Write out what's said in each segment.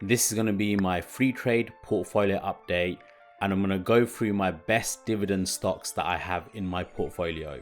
This is going to be my Freetrade portfolio update, and I'm going to go through my best dividend stocks that I have in my portfolio.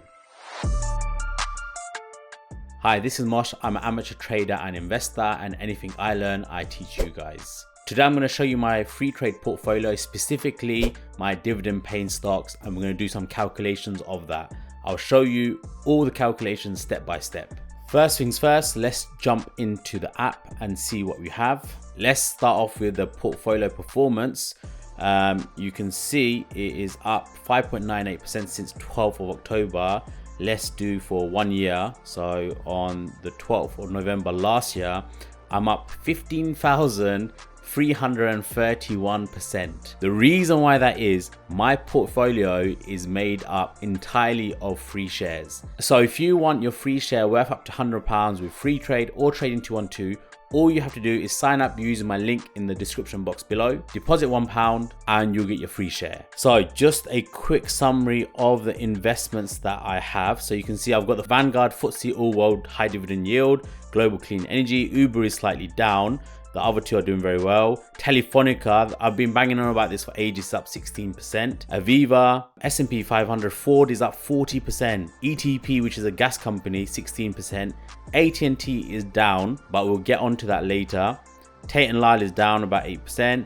Hi, this is Mosh. I'm an amateur trader and investor, and anything I learn, I teach you guys. Today I'm going to show you my Freetrade portfolio, specifically my dividend paying stocks, and we're going to do some calculations of that. I'll show you all the calculations step by step. First things first, let's jump into the app and see what we have. Let's start off with the portfolio performance. You can see it is up 5.98% since 12th of October. Let's do for 1 year. So on the 12th of November last year, I'm up 15,331%. The reason why that is, my portfolio is made up entirely of free shares. So if you want your free share worth up to £100 with Freetrade or Trading 212, all you have to do is sign up using my link in the description box below, deposit £1 and you'll get your free share. So just a quick summary of the investments that I have. So you can see I've got the Vanguard FTSE All World High Dividend Yield, Global Clean Energy. Uber is slightly down. The other two are doing very well. Telefonica, I've been banging on about this for ages, up 16%. Aviva, S&P 500, Ford is up 40%. ETP, which is a gas company, 16%. AT&T is down, but we'll get onto that later. Tate and Lyle is down about 8%.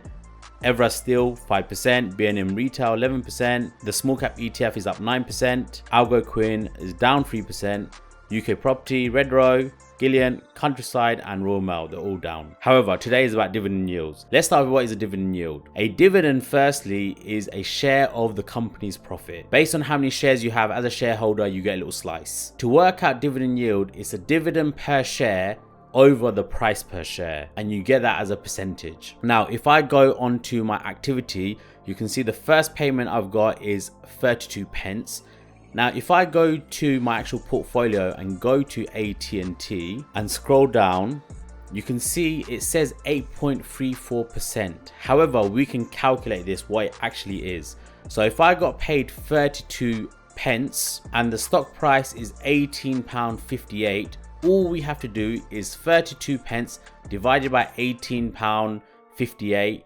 Evraz still 5%, BNM Retail 11%, the small cap ETF is up 9%, Algonquin is down 3%, UK Property, Red Row, Gillian, Countryside and Royal Mail, they're all down. However, today is about dividend yields. Let's start with what is a dividend yield. A dividend, firstly, is a share of the company's profit. Based on how many shares you have as a shareholder, you get a little slice. To work out dividend yield, it's a dividend per share over the price per share, and you get that as a percentage. Now, if I go onto my activity, you can see the first payment I've got is 32 pence. Now, if I go to my actual portfolio and go to AT&T and scroll down, you can see it says 8.34%. However, we can calculate this what it actually is. So if I got paid 32 pence and the stock price is £18.58, all we have to do is 32 pence divided by £18.58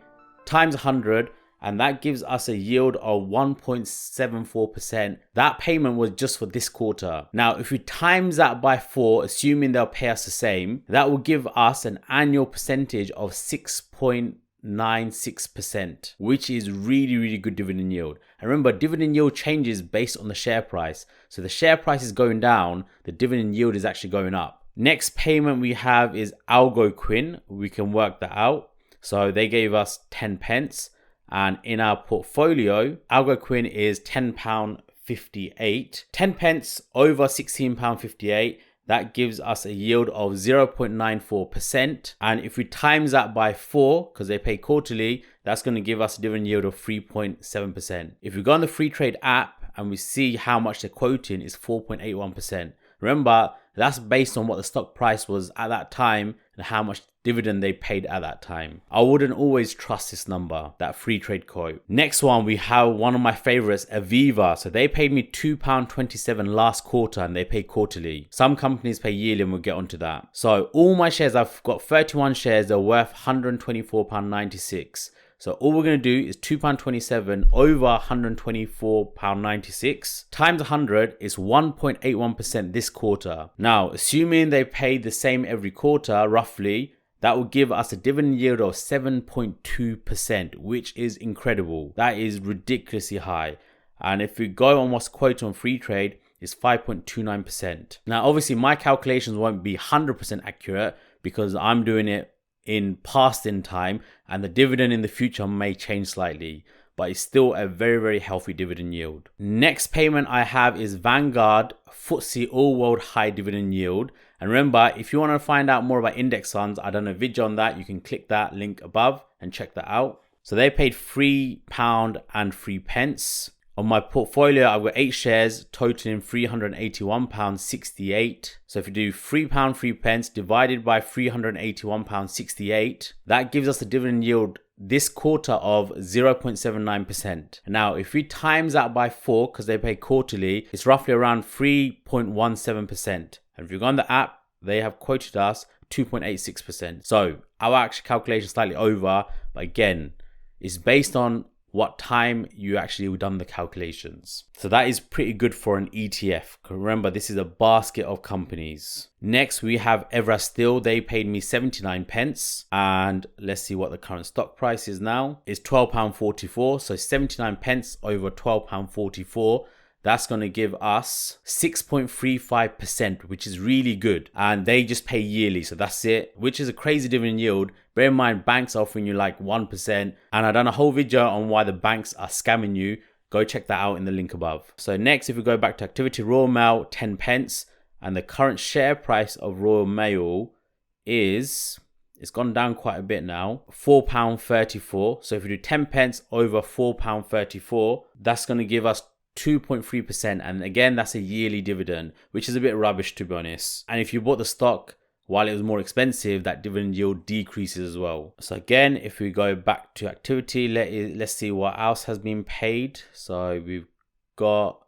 times 100, and that gives us a yield of 1.74%. That payment was just for this quarter. Now, if we times that by 4, assuming they'll pay us the same, that will give us an annual percentage of 6.96%, which is really good dividend yield. And remember, dividend yield changes based on the share price. So the share price is going down, the dividend yield is actually going up. Next payment we have is Algonquin. We can work that out. So they gave us 10 pence. And in our portfolio, Algonquin is £10.58. 10 pence over £16.58. That gives us a yield of 0.94%. And if we times that by 4, because they pay quarterly, that's going to give us a dividend yield of 3.7%. If we go on the Freetrade app and we see how much they're quoting, is 4.81%. Remember, that's based on what the stock price was at that time and how much dividend they paid at that time. I wouldn't always trust this number, that Freetrade quote. Next one, we have one of my favorites, Aviva. So they paid me £2.27 last quarter and they pay quarterly. Some companies pay yearly and we'll get onto that. So all my shares, I've got 31 shares, they're worth £124.96. So all we're going to do is £2.27 over £124.96 times 100 is 1.81% this quarter. Now, assuming they pay the same every quarter, roughly, that will give us a dividend yield of 7.2%, which is incredible. That is ridiculously high. And if we go on what's quoted on Freetrade, it's 5.29%. Now, obviously, my calculations won't be 100% accurate because I'm doing it in time, and the dividend in the future may change slightly, but it's still a very healthy dividend yield. Next payment I have is Vanguard FTSE All World High Dividend Yield. And remember, if you want to find out more about index funds, I done a video on that. You can click that link above and check that out. So they paid £3.03. On my portfolio, I've got 8 shares totaling £381.68. So if you do £3.03 divided by £381.68, that gives us a dividend yield this quarter of 0.79%. Now, if we times that by 4, because they pay quarterly, it's roughly around 3.17%. And if you go on the app, they have quoted us 2.86%. So our actual calculation is slightly over, but again, it's based on what time you actually done the calculations. So that is pretty good for an ETF. Remember, this is a basket of companies. Next, we have Evraz Steel. They paid me 79 pence. And let's see what the current stock price is now. It's £12.44. So 79 pence over £12.44. That's going to give us 6.35%, which is really good. And they just pay yearly. So that's it, which is a crazy dividend yield. Bear in mind, banks are offering you like 1%. And I've done a whole video on why the banks are scamming you. Go check that out in the link above. So next, if we go back to activity, Royal Mail, 10 pence. And the current share price of Royal Mail is, it's gone down quite a bit now, £4.34. So if we do 10 pence over £4.34, that's going to give us 2.3%, and again that's a yearly dividend, which is a bit rubbish to be honest. And if you bought the stock while it was more expensive, that dividend yield decreases as well. So again, if we go back to activity, let's see what else has been paid. So we've got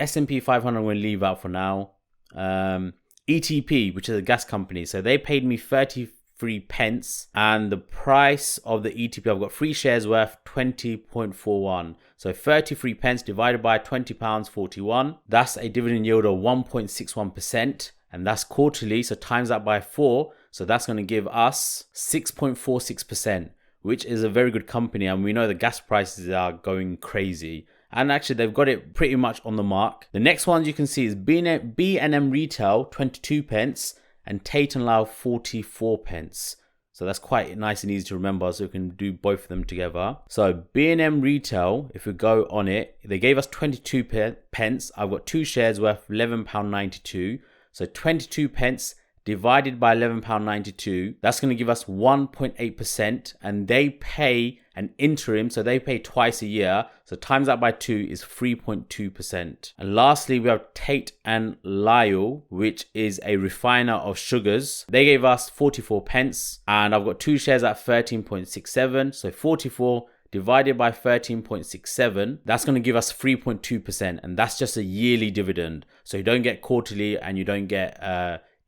S&P 500, I'm going to leave out for now. ETP, which is a gas company, so they paid me 33 pence, and the price of the ETP, I've got 3 shares worth 20.41. So 33 pence divided by £20.41. That's a dividend yield of 1.61%, and that's quarterly. So times that by 4. So that's going to give us 6.46%, which is a very good company. And we know the gas prices are going crazy. And actually, they've got it pretty much on the mark. The next ones you can see is B&M Retail, 22 pence. And Tate and Lyle, 44 pence. So that's quite nice and easy to remember, so we can do both of them together. So B&M Retail, if we go on it, they gave us 22 pence. I've got 2 shares worth £11.92. So 22 pence divided by £11.92, that's going to give us 1.8%, and they pay an interim, so they pay twice a year, so times that by 2 is 3.2%. And lastly, we have Tate and Lyle, which is a refiner of sugars. They gave us 44 pence, and I've got 2 shares at 13.67, so 44 divided by 13.67, that's going to give us 3.2%, and that's just a yearly dividend. So you don't get quarterly and you don't get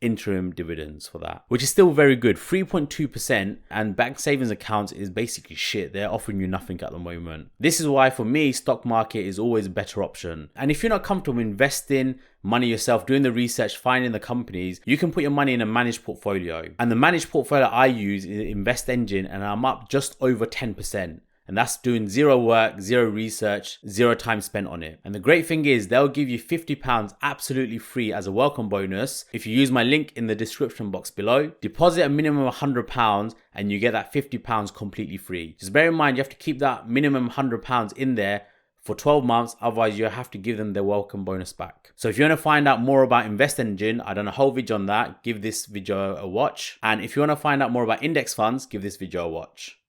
interim dividends for that, which is still very good. 3.2%, and bank savings accounts is basically shit. They're offering you nothing at the moment. This is why for me, stock market is always a better option. And if you're not comfortable investing money yourself, doing the research, finding the companies, you can put your money in a managed portfolio. And the managed portfolio I use is Invest Engine, and I'm up just over 10%. And that's doing 0 work, 0 research, 0 time spent on it. And the great thing is they'll give you £50 absolutely free as a welcome bonus if you use my link in the description box below. Deposit a minimum of £100 and you get that £50 completely free. Just bear in mind, you have to keep that minimum £100 in there for 12 months. Otherwise, you have to give them their welcome bonus back. So if you want to find out more about Invest Engine, I've done a whole video on that. Give this video a watch. And if you want to find out more about index funds, give this video a watch.